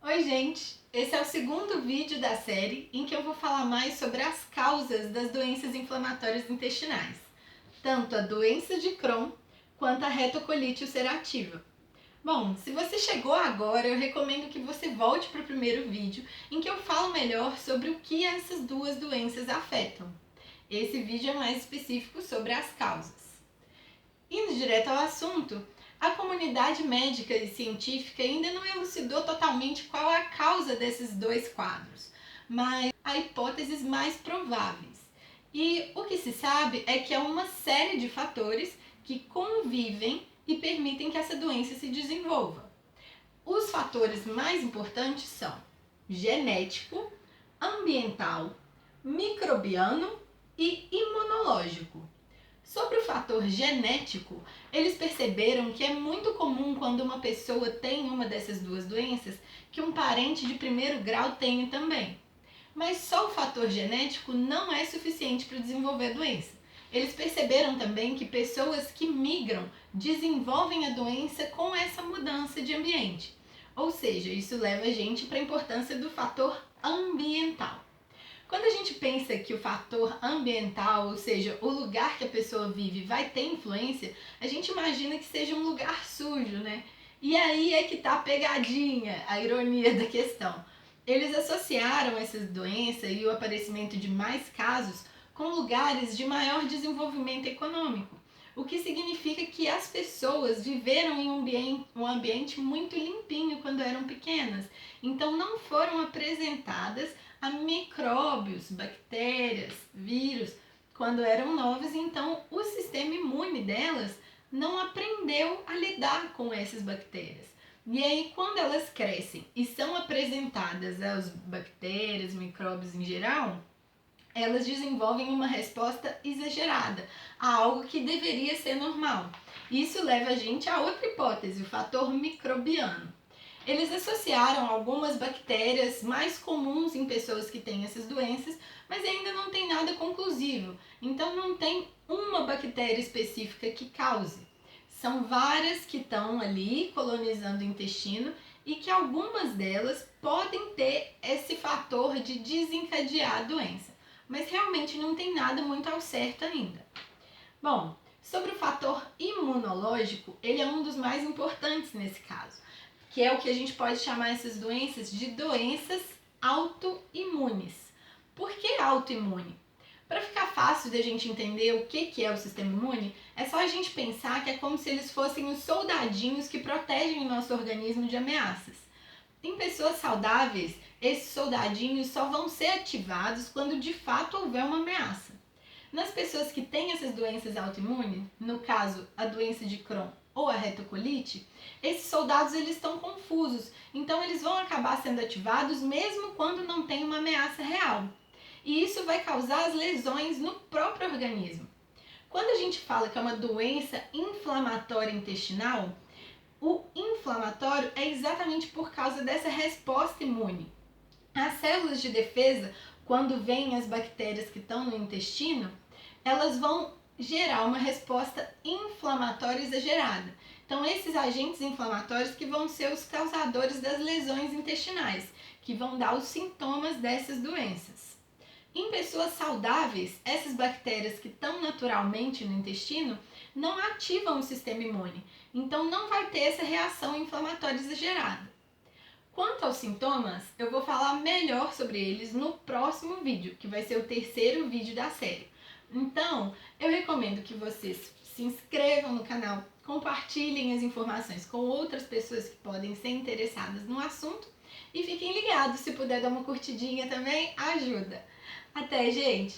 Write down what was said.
Oi gente, esse é o segundo vídeo da série em que eu vou falar mais sobre as causas das doenças inflamatórias intestinais, tanto a doença de Crohn quanto a retocolite ulcerativa. Bom, se você chegou agora, eu recomendo que você volte para o primeiro vídeo em que eu falo melhor sobre o que essas duas doenças afetam. Esse vídeo é mais específico sobre as causas. Indo direto ao assunto, a comunidade médica e científica ainda não elucidou totalmente qual é a causa desses dois quadros, mas há hipóteses mais prováveis. E o que se sabe é que há uma série de fatores que convivem e permitem que essa doença se desenvolva. Os fatores mais importantes são genético, ambiental, microbiano e imunológico. Sobre o fator genético, eles perceberam que é muito comum quando uma pessoa tem uma dessas duas doenças que um parente de primeiro grau tenha também. Mas só o fator genético não é suficiente para desenvolver a doença. Eles perceberam também que pessoas que migram desenvolvem a doença com essa mudança de ambiente. Ou seja, isso leva a gente para a importância do fator ambiental. Quando a gente pensa que o fator ambiental, ou seja, o lugar que a pessoa vive, vai ter influência, a gente imagina que seja um lugar sujo, né? E aí é que tá a pegadinha, a ironia da questão. Eles associaram essa doença e o aparecimento de mais casos com lugares de maior desenvolvimento econômico, o que significa que as pessoas viveram em um ambiente muito limpinho quando eram pequenas, então não foram apresentadas a micróbios, bactérias, vírus quando eram novas, então o sistema imune delas não aprendeu a lidar com essas bactérias. E aí, quando elas crescem e são apresentadas às bactérias, micróbios em geral, elas desenvolvem uma resposta exagerada a algo que deveria ser normal. Isso leva a gente a outra hipótese, o fator microbiano. Eles associaram algumas bactérias mais comuns em pessoas que têm essas doenças, mas ainda não tem nada conclusivo. Então não tem uma bactéria específica que cause. São várias que estão ali colonizando o intestino e que algumas delas podem ter esse fator de desencadear a doença, mas realmente não tem nada muito ao certo ainda. Bom, sobre o fator imunológico, ele é um dos mais importantes nesse caso, que é o que a gente pode chamar essas doenças de doenças autoimunes. Por que autoimune? Para ficar fácil de a gente entender o que é o sistema imune, é só a gente pensar que é como se eles fossem os soldadinhos que protegem o nosso organismo de ameaças. Em pessoas saudáveis, esses soldadinhos só vão ser ativados quando de fato houver uma ameaça. Nas pessoas que têm essas doenças autoimunes, no caso a doença de Crohn ou a retocolite, esses soldados eles estão confusos, então eles vão acabar sendo ativados mesmo quando não tem uma ameaça real. E isso vai causar as lesões no próprio organismo. Quando a gente fala que é uma doença inflamatória intestinal, o inflamatório é exatamente por causa dessa resposta imune. As células de defesa, quando vêm as bactérias que estão no intestino, elas vão gerar uma resposta inflamatória exagerada. Então, esses agentes inflamatórios que vão ser os causadores das lesões intestinais, que vão dar os sintomas dessas doenças. Em pessoas saudáveis, essas bactérias que estão naturalmente no intestino não ativam o sistema imune, então não vai ter essa reação inflamatória exagerada. Quanto aos sintomas, eu vou falar melhor sobre eles no próximo vídeo, que vai ser o terceiro vídeo da série. Então, eu recomendo que vocês se inscrevam no canal, compartilhem as informações com outras pessoas que podem ser interessadas no assunto e fiquem ligados, se puder dar uma curtidinha também, ajuda. Até, gente!